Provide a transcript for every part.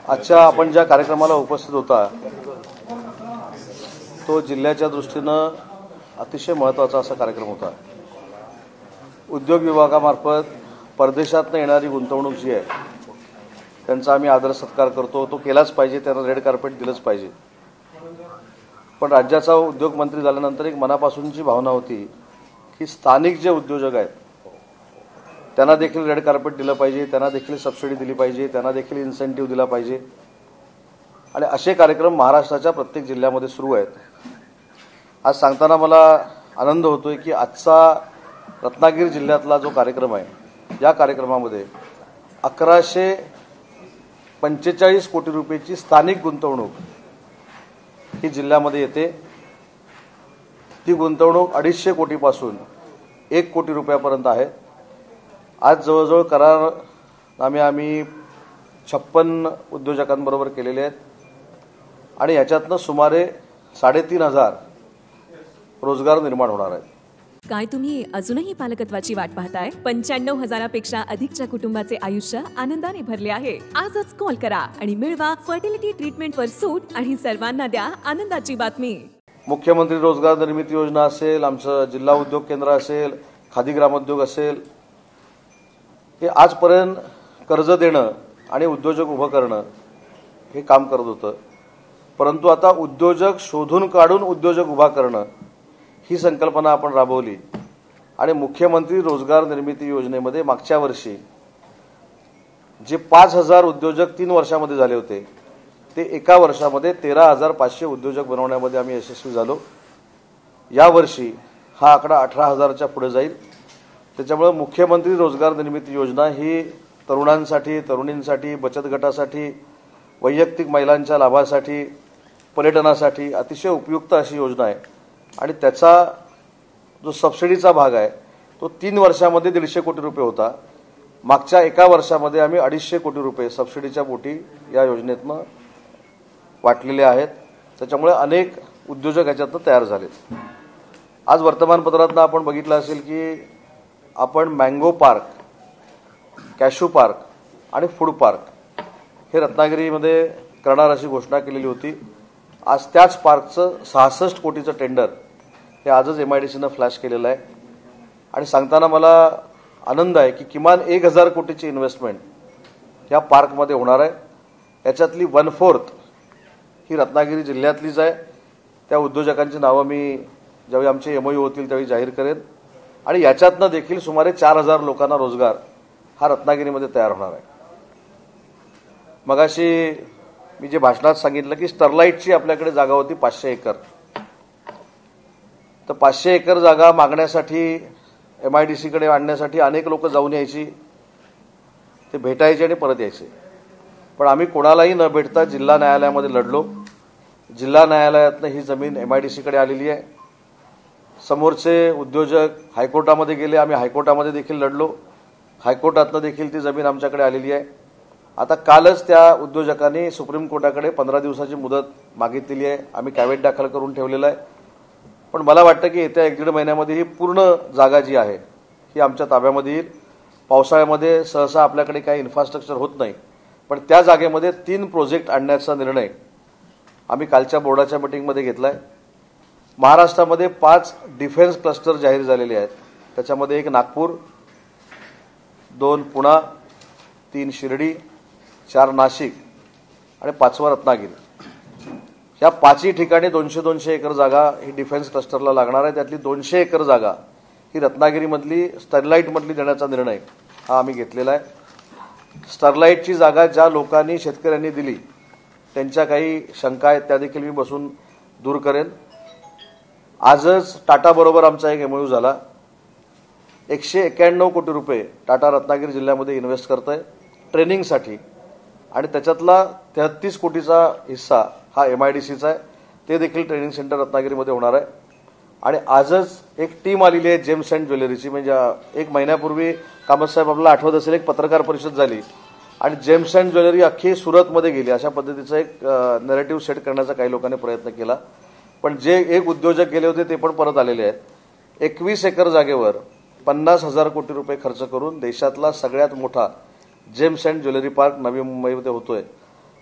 आजच्या आपण ज्या कार्यक्रमाला उपस्थित होता तो जिल्ह्याच्या दृष्टीनं अतिशय महत्त्वाचा असा कार्यक्रम होता। उद्योग विभागामार्फत परदेशातून येणारी गुंतवणूक जी आहे त्यांचा आम्ही आदर सत्कार करतो, तो केलाच पाहिजे, त्यांना रेड कार्पेट दिलंच पाहिजे। पण राज्याचा उद्योग मंत्री झाल्यानंतर एक मनापासूनची भावना होती की स्थानिक जे उद्योजक आहेत त्यांना देखील रेड कार्पेट दिलं पाहिजे, त्यांना देखील सबसिडी दिली पाहिजे, त्यांना देखील इन्सेंटिव्ह दिला पाहिजे आणि असे कार्यक्रम महाराष्ट्राच्या प्रत्येक जिल्ह्यामध्ये सुरू आहेत। आज सांगताना मला आनंद होतोय की आजचा रत्नागिरी जिल्ह्यातला जो कार्यक्रम आहे या कार्यक्रमामध्ये 1145 कोटी रुपयाची स्थानिक गुंतवणूक ही जिल्ह्यामध्ये येते। ती गुंतवणूक 250 कोटीपासून 1 कोटी रुपयापर्यंत आहे। आज जवळजवळ करारनामे आम्ही 56 उद्योजकांबरोबर केलेले आहेत आणि याच्यातनं सुमारे 3500 रोजगार निर्माण होणार आहेत। काय तुम्ही अजूनही पालकत्वाची वाट पाहताय? 95,000पेक्षा अधिकच्या कुटुंबाचे आयुष्य आनंदाने भरले आहे। आजच कॉल करा आणि मिळवा फर्टिलिटी ट्रीटमेंटवर सूट आणि सर्वांना द्या आनंदाची बातमी। मुख्यमंत्री रोजगार निर्मिती योजना असेल, आमचं जिल्हा उद्योग केंद्र असेल, खादी ग्रामोद्योग असेल, हे आजपर्यंत कर्ज देणं आणि उद्योजक उभं करणं हे काम करत होतं। परंतु आता उद्योजक शोधून काढून उद्योजक उभा करणं ही संकल्पना आपण राबवली आणि मुख्यमंत्री रोजगार निर्मिती योजनेमध्ये मागच्या वर्षी जे 5000 उद्योजक 3 वर्षामध्ये झाले होते ते एका वर्षामध्ये 13,500 उद्योजक बनवण्यामध्ये आम्ही यशस्वी झालो। या वर्षी हा आकडा 18,000च्या पुढे जाईल। त्याच्यामुळे मुख्यमंत्री रोजगार निर्मिती योजना ही तरुणांसाठी, तरुणींसाठी, बचत गटासाठी, वैयक्तिक महिलांच्या लाभासाठी, पर्यटनासाठी अतिशय उपयुक्त अशी योजना आहे आणि त्याचा जो सबसिडीचा भाग आहे तो 3 वर्षामध्ये 150 कोटी रुपये होता। मागच्या एका वर्षामध्ये आम्ही 250 कोटी रुपये सबसिडीच्या पोटी या योजनेतनं वाटलेले आहेत। त्याच्यामुळे अनेक उद्योजक याच्यातनं तयार झालेत। आज वर्तमानपत्रातनं आपण बघितलं असेल की आपण मँगो पार्क, कॅशू पार्क आणि फूड पार्क हे रत्नागिरीमध्ये करणार अशी घोषणा केलेली होती। आज त्याच पार्कचं 66 कोटीचं टेंडर हे आजच MIDCनं फ्लॅश केलेलं आहे आणि सांगताना मला आनंद आहे की किमान 1000 कोटीची इन्व्हेस्टमेंट या पार्कमध्ये होणार आहे। याच्यातली 1/4 ही रत्नागिरी जिल्ह्यातलीच आहे। त्या उद्योजकांची नावं मी ज्यावेळी आमचे MOU होतील त्यावेळी जाहीर करेन आणि याच्यातनं देखील सुमारे 4000 लोकांना रोजगार हा रत्नागिरीमध्ये तयार होणार आहे। मगाशी मी जे भाषणात सांगितलं की स्टरलाइटची आपल्याकडे जागा होती 500 एकर, तर 500 एकर जागा मागण्यासाठी MIDCकडे आणण्यासाठी अनेक लोक जाऊन यायची, ते भेटायचे आणि परत यायचे। पण आम्ही कोणालाही न भेटता जिल्हा न्यायालयामध्ये लढलो। जिल्हा न्यायालयातनं ही जमीन MIDCकडे आलेली आहे। समोरचे उद्योजक हायकोर्टामध्ये गेले, आम्ही हायकोर्टामध्ये देखील लढलो, हायकोर्टातनं देखील ती जमीन आमच्याकडे आलेली आहे। आता कालच त्या उद्योजकांनी सुप्रीम कोर्टाकडे 15 दिवसाची मुदत मागितलेली आहे। आम्ही कॅव्हेट दाखल करून ठेवलेला आहे। पण मला वाटतं की येत्या 1-1.5 महिन्यामध्ये ही पूर्ण जागा जी आहे ही आमच्या ताब्यामध्ये येईल। पावसाळ्यामध्ये सहसा आपल्याकडे काही इन्फ्रास्ट्रक्चर होत नाही, पण त्या जागेमध्ये 3 प्रोजेक्ट आणण्याचा निर्णय आम्ही कालच्या बोर्डाच्या मीटिंगमध्ये घेतला आहे। महाराष्ट्रामध्ये 5 डिफेन्स क्लस्टर जाहीर झालेले आहेत। त्याच्यामध्ये 1 नागपूर, 2 पुणा, 3 शिर्डी, 4 नाशिक आणि 5वं रत्नागिरी। या 5ही ठिकाणी 200-200 एकर जागा ही डिफेन्स क्लस्टरला लागणार आहे। त्यातली 200 एकर जागा ही रत्नागिरीमधली स्टरलाइटमधली देण्याचा निर्णय हा आम्ही घेतलेला आहे। स्टरलाइटची जागा ज्या लोकांनी, शेतकऱ्यांनी दिली त्यांच्या काही शंका आहेत त्या देखील मी बसून दूर करेन। आजच टाटाबरोबर आमचा एक MOU झाला। 191 कोटी रुपये टाटा रत्नागिरी जिल्ह्यामध्ये इन्व्हेस्ट करतोय ट्रेनिंगसाठी आणि त्याच्यातला 33 कोटीचा हिस्सा हा MIDCचा आहे। ते देखील ट्रेनिंग सेंटर रत्नागिरीमध्ये होणार आहे आणि आजच एक टीम आलेली आहे जेम्स अँड ज्वेलरीची। म्हणजे 1 महिन्यापूर्वी कामतसाहेब आपल्याला आठवत असेल एक पत्रकार परिषद झाली आणि जेम्स अँड ज्वेलरी अख्खी सुरतमध्ये गेली। अशा पद्धतीचा एक नॅरेटिव्ह सेट करण्याचा काही लोकांनी प्रयत्न केला, पण जे एक उद्योजक गेले होते ते पण परत आलेले आहेत। 21 एकर जागेवर 50,000 कोटी रुपये खर्च करून देशातला सगळ्यात मोठा जेम्स अँड ज्वेलरी पार्क नवी मुंबईमध्ये होतोय।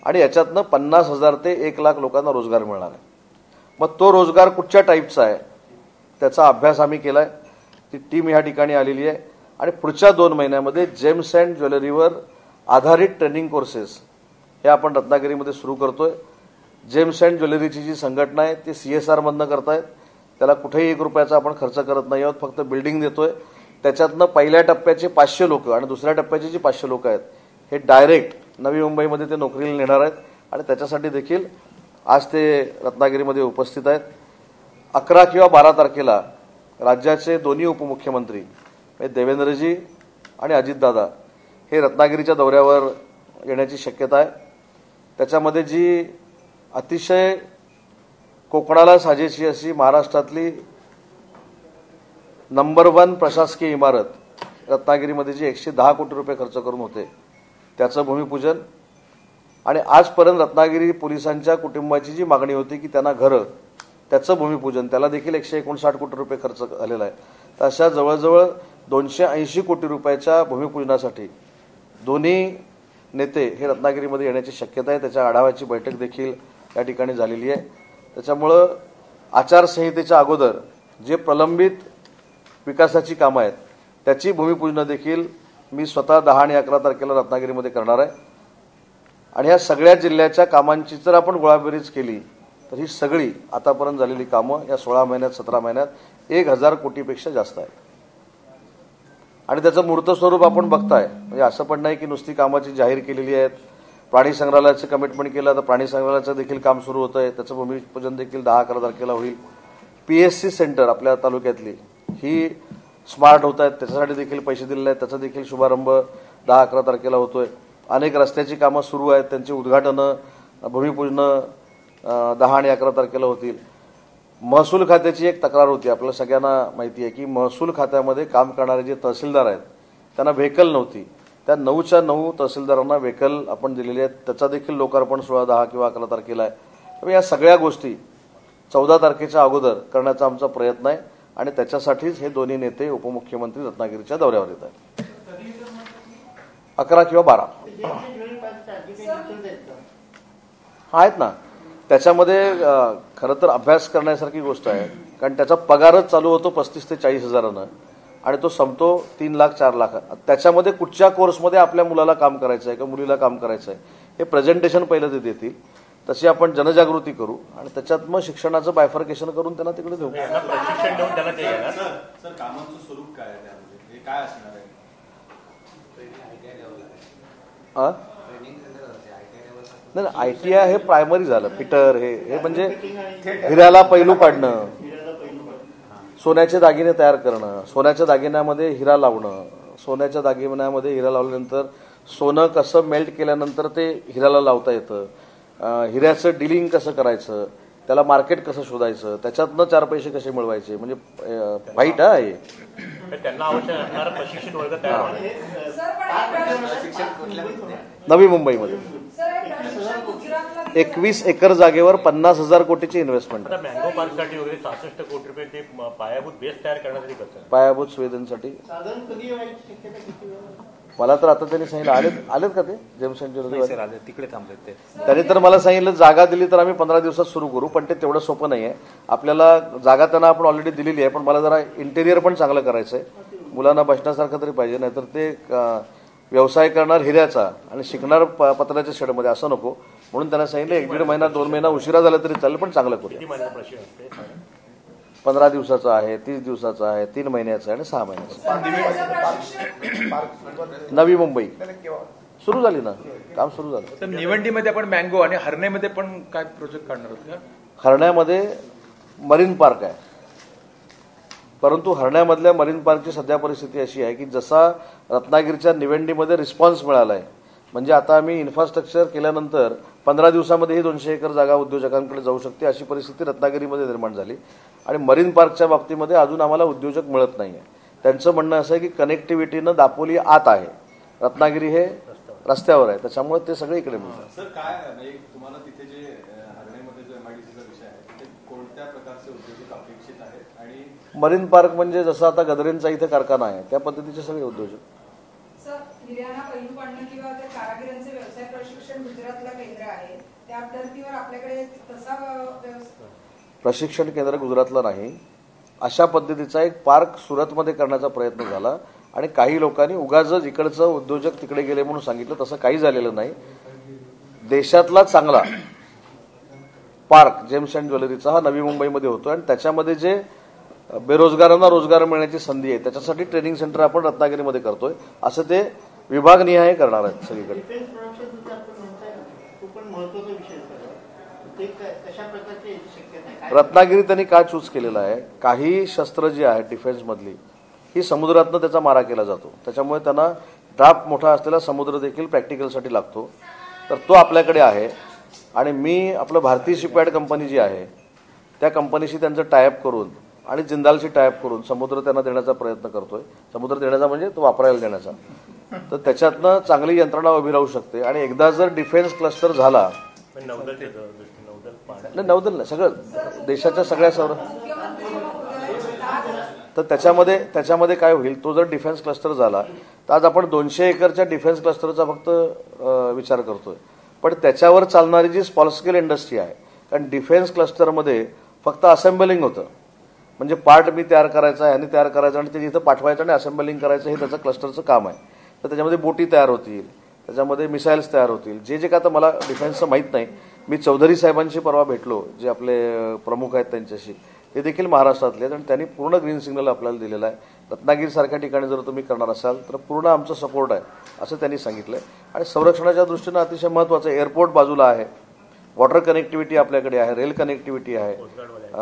आणि याच्यातनं 50,000 ते 1,00,000 लोकांना रोजगार मिळणार आहे. मग तो रोजगार कुठच्या टाईपचा आहे त्याचा अभ्यास आम्ही केलाय. ती टीम या ठिकाणी आलेली आहे आणि पुढच्या 2 महिन्यामध्ये जेम्स अँड ज्वेलरीवर आधारित ट्रेनिंग कोर्सेस हे आपण रत्नागिरीमध्ये सुरू करतोय. जेम्स अँड ज्वेलरीची जी संघटना आहे ती CSR मधनं करतायत. त्याला कुठेही 1 रुपयाचा आपण खर्च करत नाही आहोत, फक्त बिल्डिंग देतोय. त्याच्यातनं पहिल्या टप्प्याचे 500 लोक आणि दुसऱ्या टप्प्याचे जी 500 लोक आहेत हे डायरेक्ट नवी मुंबईमध्ये ते नोकरीला नेणार आहेत आणि त्याच्यासाठी देखील आज ते रत्नागिरीमध्ये उपस्थित आहेत. 11 किंवा 12 तारखेला राज्याचे दोन्ही उपमुख्यमंत्री देवेंद्रजी आणि अजितदादा हे रत्नागिरीच्या दौऱ्यावर येण्याची शक्यता आहे. त्याच्यामध्ये जी अतिशय कोकणाला साजेशी अशी महाराष्ट्रातली नंबर 1 प्रशासकीय इमारत रत्नागिरीमध्ये जी 110 कोटी रुपये खर्च करून होते त्याचं भूमिपूजन आणि आजपर्यंत रत्नागिरी पोलिसांच्या कुटुंबाची जी मागणी होती की त्यांना घरं त्याचं भूमिपूजन त्याला देखील 159 कोटी रुपये खर्च झालेला आहे. तर अशा जवळजवळ 280 कोटी रुपयाच्या भूमिपूजनासाठी दोन्ही नेते हे रत्नागिरीमध्ये येण्याची शक्यता आहे. त्याच्या आढाव्याची बैठक देखील या ठिकाणी झालेली आहे. त्याच्यामुळं आचारसंहितेच्या अगोदर जे प्रलंबित विकासाची कामं आहेत त्याची भूमिपूजन देखील मी स्वतः 10 आणि 11 तारखेला रत्नागिरीमध्ये करणार आहे. आणि ह्या सगळ्या जिल्ह्याच्या कामांची जर आपण गोळाबेरीज केली तर ही सगळी आतापर्यंत झालेली कामं या 16 महिन्यात 17 महिन्यात 1,000 कोटीपेक्षा जास्त आहेत. आणि त्याचं मूर्त स्वरूप आपण बघताय. म्हणजे असं पण नाही की नुसती कामाची जाहीर केलेली आहेत. प्राणी संग्रहालयाचं कमिटमेंट केलं तर प्राणी संग्रहालयाचं देखील काम सुरू होतं आहे. त्याचं भूमिपूजन देखील 10-11 तारखेला होईल. PSC सेंटर आपल्या तालुक्यातली ही स्मार्ट होत आहेत, त्याच्यासाठी देखील पैसे दिलेले आहेत. त्याचा देखील शुभारंभ 10-11 तारखेला होतोय. अनेक रस्त्याची कामं सुरू आहेत, त्यांची उद्घाटनं भूमिपूजनं 10 आणि 11 तारखेला होतील. महसूल खात्याची एक तक्रार होती, आपल्याला सगळ्यांना माहिती आहे की महसूल खात्यामध्ये काम करणारे जे तहसीलदार आहेत त्यांना व्हेकल नव्हती. त्या 9च्या 9 तहसीलदारांना व्हेकल आपण दिलेले आहेत. त्याचा देखील लोकार्पण 16, 10 किंवा 11 तारखेला आहे. त्यामुळे या सगळ्या गोष्टी 14 तारखेच्या अगोदर करण्याचा आमचा प्रयत्न आहे आणि त्याच्यासाठीच हे दोन्ही नेते उपमुख्यमंत्री रत्नागिरीच्या दौऱ्यावर येत आहेत. 11 किंवा 12 आहेत ना. त्याच्यामध्ये खरं तर अभ्यास करण्यासारखी गोष्ट आहे, कारण त्याचा पगारच चालू होतो 35 ते 40 हजारानं आणि तो संपतो 3 लाख 4 लाख. त्याच्यामध्ये कुठच्या कोर्समध्ये आपल्या मुलाला काम करायचं आहे किंवा मुलीला काम करायचं आहे हे प्रेझेंटेशन पहिलं ते देतील. तशी आपण जनजागृती करू आणि त्याच्यात मग शिक्षणाचं बायफर्केशन करून त्यांना तिकडे देऊ. प्रशिक्षण देऊन त्यांना ते येणार. सर कामाचं स्वरूप काय आहे त्यामध्ये, हे काय असणार आहे? नाही, ITI हे प्रायमरी झालं. फिटर हे म्हणजे हिऱ्याला पैलू पाडणं, सोन्याचे दागिने तयार करणं, सोन्याच्या दागिन्यामध्ये हिरा लावणं, सोन्याच्या दागिन्यामध्ये हिरा लावल्यानंतर सोनं कसं मेल्ट केल्यानंतर ते हिऱ्याला लावता येतं, हिऱ्याचं डिलिंग कसं करायचं, त्याला मार्केट कसं शोधायचं, त्याच्यातनं 4 पैसे कसे मिळवायचे, म्हणजे वाईट आहे. त्यांना आवश्यक असणारं प्रशिक्षण वर्ग तयार होणार. नवी मुंबईमध्ये 21 एकर जागेवर 50,000 कोटीची इन्व्हेस्टमेंट. आता मँगो पार्कसाठी वगैरे 66 कोटी रुपये ते पायाभूत बेस तयार करण्यासाठी करतात. पायाभूत सुविधांसाठी मला तर आता त्यांनी सांगितलं आलेत का ते जेम्स अँड ज्वेलरी तिकडे थांबलेत ते. त्यांनी तर मला सांगितलं जागा दिली तर आम्ही 15 दिवसात सुरू करू, पण ते तेवढं सोपं नाही आहे. आपल्याला जागा त्यांना आपण ऑलरेडी दिलेली आहे, पण मला जरा इंटेरियर पण चांगलं करायचं आहे. मुलांना बसण्यासारखं तरी पाहिजे, नाहीतर ते व्यवसाय करणार हिऱ्याचा आणि शिकणार पत्र्याच्या शेडमध्ये असं नको. म्हणून त्यांना सांगितलं 1-1.5 महिना 2 महिना उशिरा झाला तरी चालेल, पण चांगलं करूया. किती महिन्याचं प्रशिक्षण असते? 15 दिवसाचं आहे, 30 दिवसाचं आहे, 3 महिन्याचं आहे आणि 6 महिन्याचं. नवी मुंबई सुरू झाली ना, काम सुरू झालं. तर निवंडीमध्ये आपण मँगो आणि हरण्यामध्ये पण काय प्रोजेक्ट काढणार आहोत का? हरण्यामध्ये मरीन पार्क आहे, परंतु हरण्यामधल्या मरीन पार्कची सध्या परिस्थिती अशी आहे की जसा रत्नागिरीच्या निवंडीमध्ये रिस्पॉन्स मिळाला आहे, म्हणजे आता आम्ही इन्फ्रास्ट्रक्चर केल्यानंतर 15 दिवसामध्ये ही 200 एकर जागा उद्योजकांकडे जाऊ शकते अशी परिस्थिती रत्नागिरीमध्ये निर्माण झाली. आणि मरीन पार्कच्या बाबतीमध्ये अजून आम्हाला उद्योजक मिळत नाही आहे. त्यांचं म्हणणं असं आहे की कनेक्टिव्हिटीनं दापोली आत आहे, रत्नागिरी हे रस्त्यावर आहे, त्याच्यामुळे ते सगळे इकडे मिळतात. सर काय म्हणजे तुम्हाला तिथे जे हरण्यामध्ये जो MIDCचा विषय आहे ते कोणत्या प्रकारचे उद्योजक अपेक्षित आहेत? आणि मरीन पार्क म्हणजे जसं आता गदरेंचा इथे कारखाना आहे त्या पद्धतीचे सगळे उद्योजक. सर हिऱ्यांना पैलू पाडणं किंवा त्या कारागिरांचे व्यवसाय प्रशिक्षण गुजरातला केंद्र आहे, आहे, त्या धर्तीवर आपल्याकडे तसा व्यवस्था प्रशिक्षण केंद्र गुजरातला नाही, अशा पद्धतीचा एक पार्क सुरतमध्ये करण्याचा प्रयत्न झाला आणि काही लोकांनी उगाचच इकडचं उद्योजक तिकडे गेले म्हणून सांगितलं. तसं काही झालेलं नाही. देशातला चांगला पार्क जेम्स अँड ज्वेलरीचा हा नवी मुंबईमध्ये होतो आणि त्याच्यामध्ये जे बेरोजगारांना रोजगार मिळण्याची संधी आहे त्याच्यासाठी ट्रेनिंग सेंटर आपण रत्नागिरीमध्ये करतोय. असं ते विभागनिहाय करणार आहेत सगळीकडे. डिफेन्स प्रोडक्शन जो आपण म्हणताय ना, तो पण महत्त्वाचा विषय आहे. ते कशा प्रकारची शक्यता आहे? काय रत्नागिरी त्यांनी का चूज केलेला आहे, काही शस्त्र जी आहेत डिफेन्समधली ही समुद्रातनं त्याचा मारा केला जातो. त्याच्यामुळे त्यांना ड्राफ्ट मोठा असलेला समुद्र देखील प्रॅक्टिकलसाठी लागतो. तर तो आपल्याकडे आहे आणि मी आपलं भारतीय शिपयार्ड कंपनी जी आहे त्या कंपनीशी त्यांचं टायअप करून आणि जिंदालशी टायअप करून समुद्र त्यांना देण्याचा प्रयत्न करतोय. समुद्र देण्याचा म्हणजे तो वापरायला देण्याचा. तर त्याच्यातनं चांगली यंत्रणा उभी राहू शकते आणि एकदा जर डिफेन्स क्लस्टर झाला, नौदल नाही, सगळं देशाच्या सगळ्या तर त्याच्यामध्ये काय होईल, तो जर डिफेन्स क्लस्टर झाला तर आज आपण 200 एकरच्या डिफेन्स क्लस्टरचा फक्त विचार करतोय. पण त्याच्यावर चालणारी जी स्मॉल स्केल इंडस्ट्री आहे, कारण डिफेन्स क्लस्टरमध्ये फक्त असेंबलिंग होतं, म्हणजे पार्ट मी तयार करायचा आहे आणि तयार करायचं आणि ते जिथं पाठवायचं आणि असेंबलिंग करायचं हे त्याचं क्लस्टरचं काम आहे. तर त्याच्यामध्ये बोटी तयार होतील, त्याच्यामध्ये मिसाईल्स तयार होतील, जे काय आता मला डिफेन्सचं माहीत नाही. मी चौधरी साहेबांशी परवा भेटलो, जे आपले प्रमुख आहेत त्यांच्याशी, ते देखील महाराष्ट्रातले आहेत आणि त्यांनी पूर्ण ग्रीन सिग्नल आपल्याला दिलेला आहे. रत्नागिरीसारख्या ठिकाणी जर तुम्ही करणार असाल तर पूर्ण आमचं सपोर्ट आहे असं त्यांनी सांगितलंय. आणि संरक्षणाच्या दृष्टीनं अतिशय महत्त्वाचं एअरपोर्ट बाजूला आहे, वॉटर कनेक्टिव्हिटी आपल्याकडे आहे, रेल कनेक्टिव्हिटी आहे,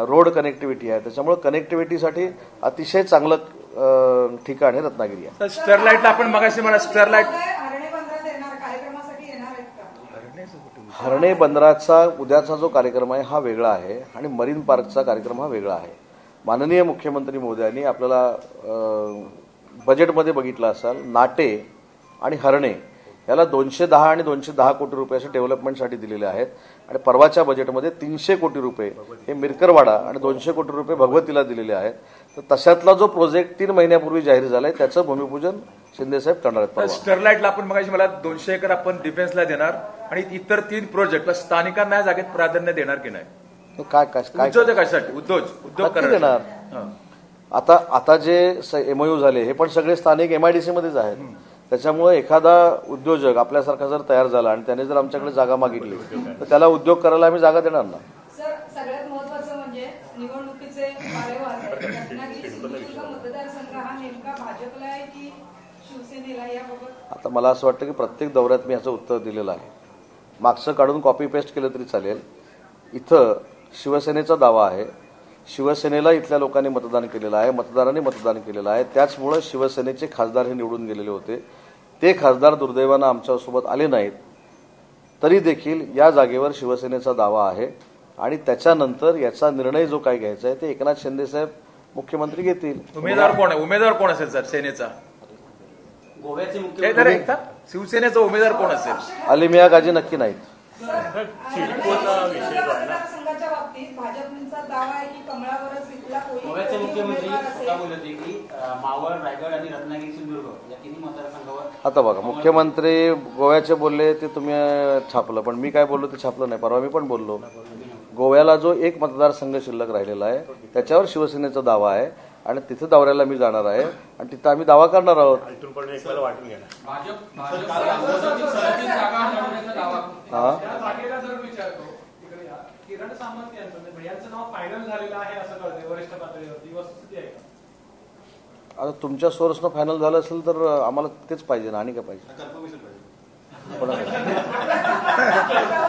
रोड कनेक्टिव्हिटी आहे. त्याच्यामुळे कनेक्टिव्हिटीसाठी अतिशय चांगलं ठिकाण आहे रत्नागिरी आहे. स्टरलाइटला आपण मगाशी म्हणा स्टरलाइट हरणे बंदरात येणार कार्यक्रमासाठी येणार आहेत का? हरणे बंदराचा उद्याचा जो कार्यक्रम आहे हा वेगळा आहे आणि मरीन पार्कचा कार्यक्रम हा वेगळा आहे. माननीय मुख्यमंत्री महोदयांनी आपल्याला बजेटमध्ये बघितलं असाल, नाटे आणि हरणे याला 210 आणि 210 कोटी रुपये असे डेव्हलपमेंटसाठी दिलेले आहेत. आणि परवाच्या बजेटमध्ये 300 कोटी रुपये हे मिरकरवाडा आणि 200 कोटी रुपये भगवतीला दिलेले आहेत. तर तशातला जो प्रोजेक्ट 3 महिन्यापूर्वी जाहीर झालाय त्याचं भूमिपूजन शिंदेसाहेब करणार आहेत. स्टरलाइटला आपण मगाशी मला 200 एकर आपण डिफेन्सला देणार आणि इतर 3 प्रोजेक्ट स्थानिकांना या जागेत प्राधान्य देणार की नाही? काय उद्योजकासाठी उद्योग देणार. आता जे एमओयू झाले हे पण सगळे स्थानिक MIDC मध्येच आहेत. त्याच्यामुळे एखादा उद्योजक आपल्यासारखा जर तयार झाला आणि त्याने जर आमच्याकडे जागा मागितली तर त्याला उद्योग करायला आम्ही जागा देणार ना. सर, सगळ्यात महत्त्वाचं म्हणजे निवडणुकीचे वारे वाहत आहेत. रत्नागिरी सिंधुदुर्ग मतदारसंघ हा नेमका भाजपला आहे की शिवसेनेला, याबाबत आता मला असं वाटतं की प्रत्येक दौऱ्यात मी याचं उत्तर दिलेलं आहे. मागचं काढून कॉपी पेस्ट केलं तरी चालेल. इथं शिवसेनेचा दावा आहे, शिवसेनेला इथल्या लोकांनी मतदान केलेलं आहे, मतदारांनी मतदान केलेलं आहे. त्याचमुळे शिवसेनेचे खासदार हे निवडून गेलेले होते. ते खासदार दुर्दैवानं आमच्यासोबत आले नाहीत, तरी देखील या जागेवर शिवसेनेचा दावा आहे आणि त्याच्यानंतर याचा निर्णय जो काय घ्यायचा आहे ते एकनाथ शिंदे साहेब मुख्यमंत्री घेतील. उमेदवार कोण असेल सर सेनेचा? गोव्याचे मुख्यमंत्री शिवसेनेचा उमेदवार कोण असेल? अलिमिया गाजी नक्की नाहीत. मतदारसंघाच्या बाबतीत भाजपचा दावा आहे की कमळावरच इथला गोव्याचे मुख्यमंत्री स्वतः बोलत होते की मावळ, रायगड आणि रत्नागिरी सिंधुदुर्ग या तिन्ही मतदारसंघावर. आता बघा, मुख्यमंत्री गोव्याचे बोलले ते तुम्ही छापलं, पण मी काय बोललो ते छापलं नाही. परवा मी पण बोललो, गोव्याला जो एक मतदारसंघ शिल्लक राहिलेला आहे त्याच्यावर शिवसेनेचा दावा आहे आणि तिथे दौऱ्याला मी जाणार आहे आणि तिथं आम्ही दावा करणार आहोत. किरण सामंत यांचं नाव फायनल झालेलं आहे असं कळते वरिष्ठ पातळीवरती, वस्तुस्थिती आहे का? आता तुमच्या सोर्सनं फायनल झालं असेल तर आम्हाला तेच पाहिजे ना, आणि काय पाहिजे?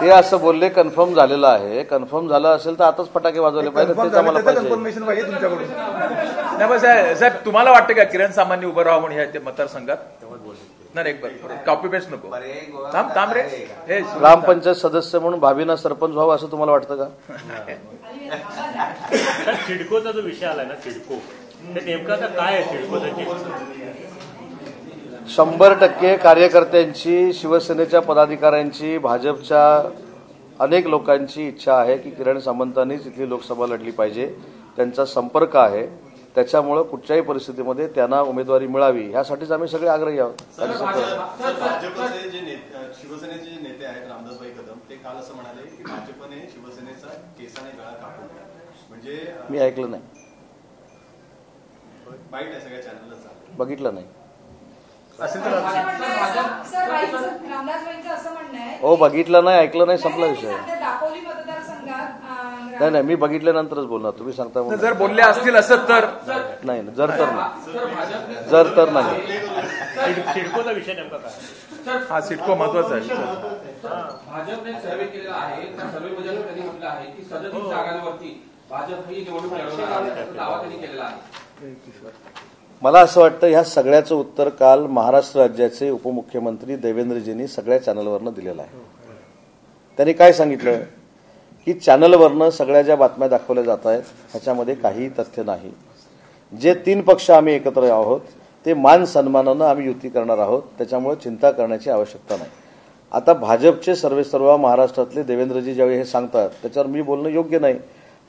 ते असं बोलले कन्फर्म झालेलं आहे. कन्फर्म झालं असेल तर आताच फटाके वाजवले पाहिजे, तेच आम्हाला पाहिजे. साहेब तुम्हाला वाटतं का किरण सामान्य उभं राहावं म्हणून ह्या मतदारसंघात? नाही, कॉपी पेस्ट नको. थांब रे, हे ग्रामपंचायत सदस्य म्हणून भाभीना सरपंच व्हावं असं तुम्हाला वाटतं का? सिडकोचा जो विषय आलाय ना, सिडको नेमका काय आहे? सिडकोचा 100% कार्यकर्त्यांची, शिवसेनेच्या पदाधिकाऱ्यांची, भाजपच्या अनेक लोकांची इच्छा आहे की किरण सामंतांनीच इथली लोकसभा लढली पाहिजे. त्यांचा संपर्क आहे, त्याच्यामुळे कुठच्याही परिस्थितीमध्ये त्यांना उमेदवारी मिळावी ह्यासाठीच आम्ही सगळे आग्रही आहोत. भाजपचे जे शिवसेनेचे जे नेते आहेत रामदासभाई कदम ते काल असं म्हणाले की भाजपने शिवसेनेचा केसाने गळा कापून घ्या. म्हणजे मी ऐकलं नाही, वाईट आहे, सगळ्या चॅनलला चालू. बघितलं नाही. असेल तर रामदासबाईंचं असं म्हणणं आहे हो, बघितलं नाही, ऐकलं नाही, संपला विषय. सध्या दापोली मतदारसंघात नाही नाही, मी बघितल्यानंतरच बोलणार. तुम्ही सांगता म्हणून. जर बोलले असतील असं तर नाही नाही, जर तर नाही, जर तर नाही. सिडकोचा विषय नेमका काय? हा सिडको महत्वाचा आहे. भाजपने एक सर्वे केलेला आहे. त्या सर्वेमध्ये त्यांनी म्हटलं आहे की 37 जागांवरती भाजप ही निवडणूक लढवणार आहे, असा दावा त्यांनी केलेला आहे. मला असं वाटतं ह्या सगळ्याचं उत्तर काल महाराष्ट्र राज्याचे उपमुख्यमंत्री देवेंद्रजींनी सगळ्या चॅनलवरनं दिलेलं आहे. त्यांनी काय सांगितलं की चॅनलवरनं सगळ्या ज्या बातम्या दाखवल्या जात आहेत ह्याच्यामध्ये काहीही तथ्य नाही. जे 3 पक्ष आम्ही एकत्र आहोत ते मान सन्मानानं आम्ही युती करणार आहोत, त्याच्यामुळे चिंता करण्याची आवश्यकता नाही. आता भाजपचे सर्वेसर्वा महाराष्ट्रातले देवेंद्रजी ज्यावेळी हे सांगतात त्याच्यावर मी बोलणं योग्य नाही.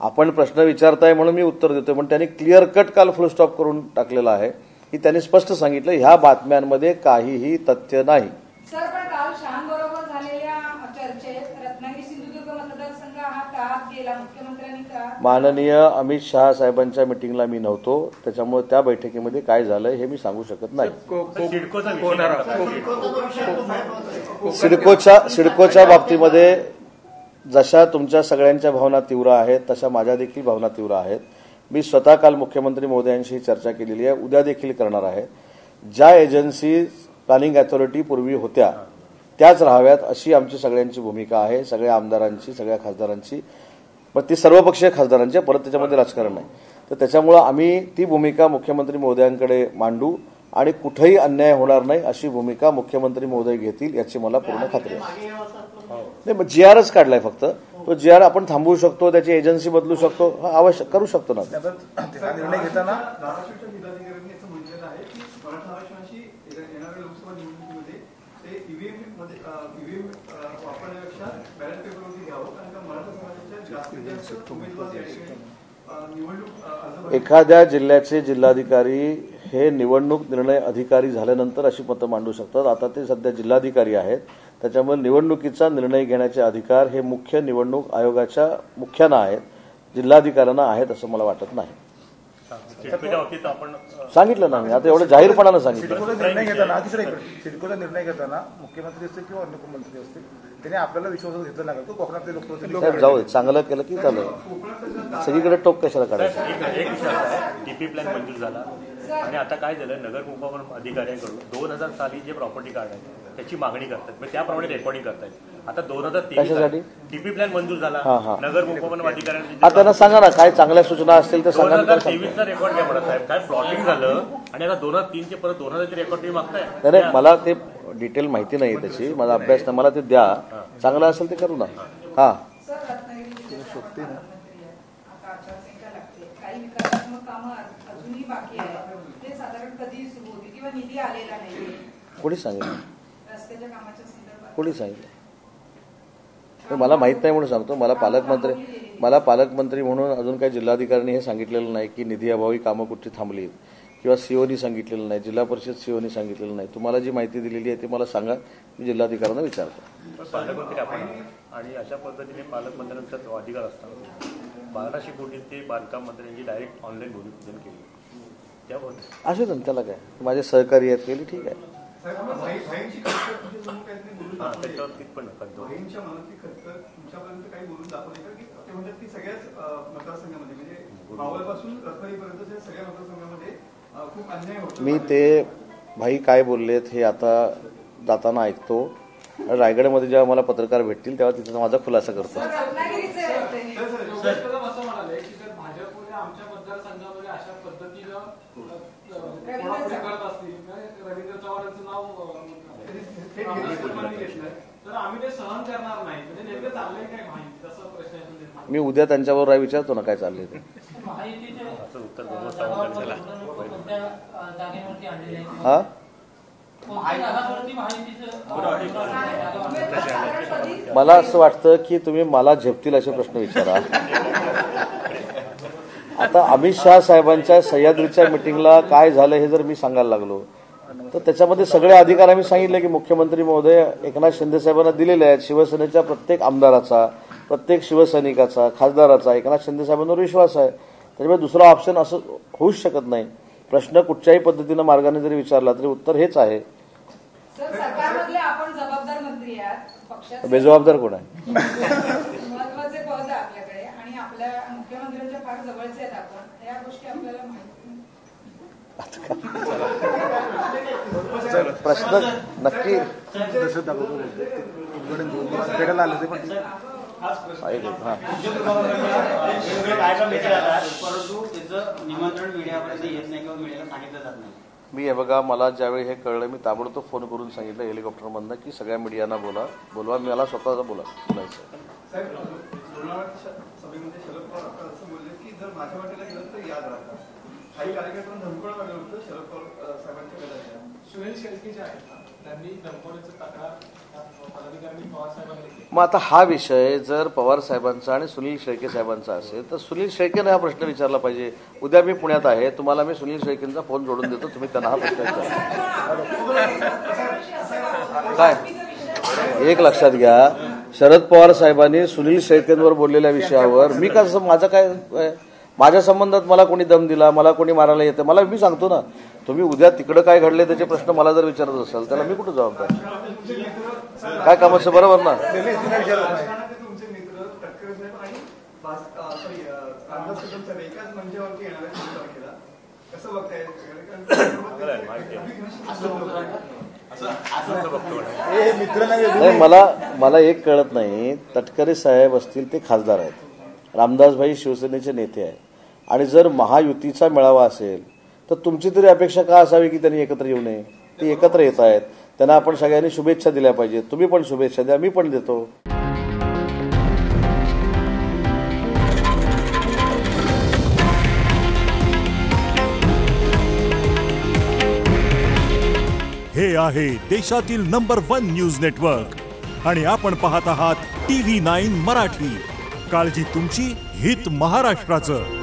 आपण प्रश्न विचारताय म्हणून मी उत्तर देतोय, पण त्यांनी क्लिअर कट काल फुल स्टॉप करून टाकलेला आहे की त्यांनी स्पष्ट सांगितलं ह्या बातम्यांमध्ये काहीही तथ्य नाही. सर, पण काल शहांबरोबर झालेल्या चर्चेत रत्नागिरी सिंधुदुर्ग मतदारसंघ हा का गेला, मुख्यमंत्र्यांनी का? माननीय अमित शहा साहेबांच्या मिटिंगला मी नव्हतो, त्याच्यामुळे त्या बैठकीमध्ये काय झालं हे मी सांगू शकत नाही. सिडकोच्या बाबतीमध्ये जशा तुमच्या सगळ्यांच्या भावना तीव्र आहेत तशा माझ्या देखील भावना तीव्र आहेत. मी स्वतः काल मुख्यमंत्री महोदयांशी चर्चा केलेली आहे, उद्या देखील करणार आहे. ज्या एजन्सी प्लॅनिंग अथॉरिटी पूर्वी होत्या त्याच राहाव्यात अशी आमची सगळ्यांची भूमिका आहे, सगळ्या आमदारांची, सगळ्या खासदारांची, पण ती सर्वपक्षीय खासदारांची, परत त्याच्यामध्ये राजकारण नाही. तर त्याच्यामुळे आम्ही ती भूमिका मुख्यमंत्री महोदयांकडे मांडू आणि कुठेही अन्याय होणार नाही अशी भूमिका मुख्यमंत्री महोदय घेतील याची मला पूर्ण खात्री आहे. नाही, मग GRच काढलाय फक्त, तो GR आपण थांबवू शकतो, त्याची एजन्सी बदलू शकतो, आवश्यक करू शकतो ना. निर्णय घेताना धाराशिवच्या जिल्हाधिकाऱ्यांनी असं म्हटलेलं आहे की मराठा आरक्षणाची येणाऱ्या लोकसभा निवडणुकीमध्ये ते ईव्हीएम वापरण्यापेक्षा बॅलेट पेपरवरती घ्यावं, कारण का मराठा समाजाच्या जास्तीत जास्त उमेदवार निवडणूक एखाद्या जिल्ह्याचे जिल्हाधिकारी हे निवडणूक निर्णय अधिकारी झाल्यानंतर अशी मतं मांडू शकतात. आता ते सध्या जिल्हाधिकारी आहेत, त्याच्यामुळे निवडणुकीचा निर्णय घेण्याचे अधिकार हे मुख्य निवडणूक आयोगाच्या मुख्यानं आहेत, जिल्हाधिकाऱ्यांना आहेत असं मला वाटत नाही. सांगितलं ना मी, आता एवढं जाहीरपणानं सांगितलं. सिडकोचा निर्णय घेताना मुख्यमंत्री असतील किंवा अन्य मंत्री असतील त्यांनी आपल्याला विश्वासात घेतलं नाही का? कोकणातले लोक जाऊ दे, चांगलं केलं की झालं. सगळीकडे टोक कशाला काढायचं? एक विषय आहे, DP प्लॅन मंजूर झाला आणि आता काय झालं, नगर उपवन अधिकाऱ्यांकडून 2000 साली जे प्रॉपर्टी कार्ड आहे त्याची मागणी करतात, मग त्याप्रमाणे रेकॉर्डिंग करतायत. आता 2023 DP प्लॅन मंजूर झाला, नगर उपवन अधिकाऱ्यांनी त्यांना सांगा ना काय चांगल्या सूचना असतील तर सांगा. 2023चा रेकॉर्ड काय म्हणत साहेब, काय प्लॉटिंग झालं आणि आता 2003चे परत 2000चे रेकॉर्ड तुम्ही मागताय. नाही, मला ते डिटेल माहिती नाही त्याची, माझा अभ्यास नाही, मला ते द्या, चांगलं असेल ते करू ना. हा, काही विकासात्मक कामं अजूनही बाकी आहे, ते साधारण कधी सुरू होती किंवा निधी आलेला नाही? कोणी सांगितलं? रस्त्याच्या कामाच्या संदर्भात कोणी सांगितलं? मला माहित नाही म्हणून सांगतो. मला पालकमंत्री म्हणून अजून काही जिल्हाधिकाऱ्यांनी हे सांगितलेलं नाही की निधी अभावी कामं कुठची थांबली किंवा सीओनी सांगितलेलं नाही, जिल्हा परिषद सीओनी सांगितलेलं नाही. तुम्हाला जी माहिती दिलेली आहे ती मला सांगा, मी जिल्हाधिकाऱ्यांना विचारतो. पालकमंत्री आपण आणि अशा पद्धतीने पालकमंत्र्यांचा अधिकार असतात. 1200 कोटी ते बांधकाम मंत्र्यांची डायरेक्ट ऑनलाईन भूमिपूजन केली, त्याबद्दल असू दे, त्याला काय, माझे सहकारी आहेत, केली, ठीक आहे. त्याच्यावर पण भाईंच्या मनातली खर्च तुमच्यापर्यंत काही बोलून दाखवले का? की ते म्हणतात की सगळ्याच मतदारसंघामध्ये म्हणजे मावळपासून रत्नागिरीपर्यंत सगळ्या मतदारसंघामध्ये खूप अन्याय होतो. मी ते भाई काय बोललेत हे आता जाताना ऐकतो. रायगडमध्ये जेव्हा मला पत्रकार भेटतील तेव्हा तिथं माझा खुलासा करतो. असं म्हणाले की जर भाजपने आमच्या मतदारसंघामध्ये अशा पद्धतीनं करत असतील, रवींद्र चव्हाणांचं नाव तर आम्ही ते सहन करणार नाही, म्हणजे नेमकं चाललंय काय माहिती, तसा प्रश्न मी उद्या त्यांच्याबरोबर विचारतो ना काय चाललंय ते. हा, मला असं वाटतं की तुम्ही मला झेपतील असे प्रश्न विचारा. आता अमित शहा साहेबांच्या सह्याद्रीच्या मिटिंगला काय झालं हे जर मी सांगायला लागलो तर त्याच्यामध्ये सगळे अधिकार आम्ही सांगितले की मुख्यमंत्री महोदय एकनाथ शिंदे साहेबांना दिलेले आहेत. शिवसेनेच्या प्रत्येक आमदाराचा, प्रत्येक शिवसैनिकाचा, खासदाराचा एकनाथ शिंदे साहेबांवर विश्वास आहे. त्याच्यामुळे दुसरा ऑप्शन असं होऊच शकत नाही. प्रश्न कुठच्याही पद्धतीनं मार्गाने जरी विचारला तरी उत्तर हेच आहे. सर, सरकारमधले आपण जबाबदार मंत्री आहात, पक्षाचे बेजबाबदार कोण आहे? महत्वाचे पद आहे आपल्याकडे आणि आपल्या मुख्यमंत्र्यांच्या फार जवळचे आहेत आपण, या गोष्टी आपल्याला माहिती. प्रश्न नक्की मी हे बघा, मला ज्यावेळी हे कळलं मी ताबडतोब फोन करून सांगितलं हेलिकॉप्टरमधनं की सगळ्या मीडियांना बोलवा. मला स्वतःचा बोलायचं. सभेमध्ये शरद पवार असं बोलले की जर माझ्या वाटेला गेलं तर याद राहतात. काही कार्यकर्त्यांना धमकावलं लागलं होतं शरद पवार साहेबांच्या गटाच्या. सुनील शेळके जे आहेत त्यांनी धमकावण्याचं तक्रार पदाधिकाऱ्यांनी पवार साहेबांनी केली. मग आता हा विषय जर पवार साहेबांचा आणि सुनील शेळके साहेबांचा असेल तर सुनील शेळकेने हा प्रश्न विचारला पाहिजे. उद्या मी पुण्यात आहे, तुम्हाला मी सुनील शेळकेंचा फोन जोडून देतो, तुम्ही त्यांना हा प्रश्न विचारा. काय एक लक्षात घ्या, शरद पवार साहेबांनी सुनील शेळकेंवर बोललेल्या विषयावर मी कसं, माझं काय, माझ्या संबंधात मला कोणी दम दिला, मला कोणी मारायला येतं, मी सांगतो ना. तुम्ही उद्या तिकडं काय घडले त्याचे प्रश्न मला जर विचारत असाल त्याला मी कुठं जबाबदार? काय कामाचं, बरोबर ना? तुमचे मित्र तटकरे साहेब आणि रामदास कदम साहेब एकाच मंचावरती येणार आहेत तारखेला, कसं बघताय? मला एक कळत नाही, तटकरे साहेब असतील ते खासदार आहेत, रामदासभाई शिवसेनेचे नेते आहेत, आणि जर महायुतीचा मेळावा असेल तर तुमची तरी अपेक्षा का असावी की त्यांनी एकत्र येऊ नये? ते एकत्र येत आहेत, त्यांना आपण सगळ्यांनी शुभेच्छा दिल्या पाहिजेत. तुम्ही पण शुभेच्छा द्या, मी पण देतो. हे आहे देशातील नंबर 1 न्यूज नेटवर्क आणि आपण पाहत आहात TV9 मराठी. काळजी तुमची, हित महाराष्ट्राचं.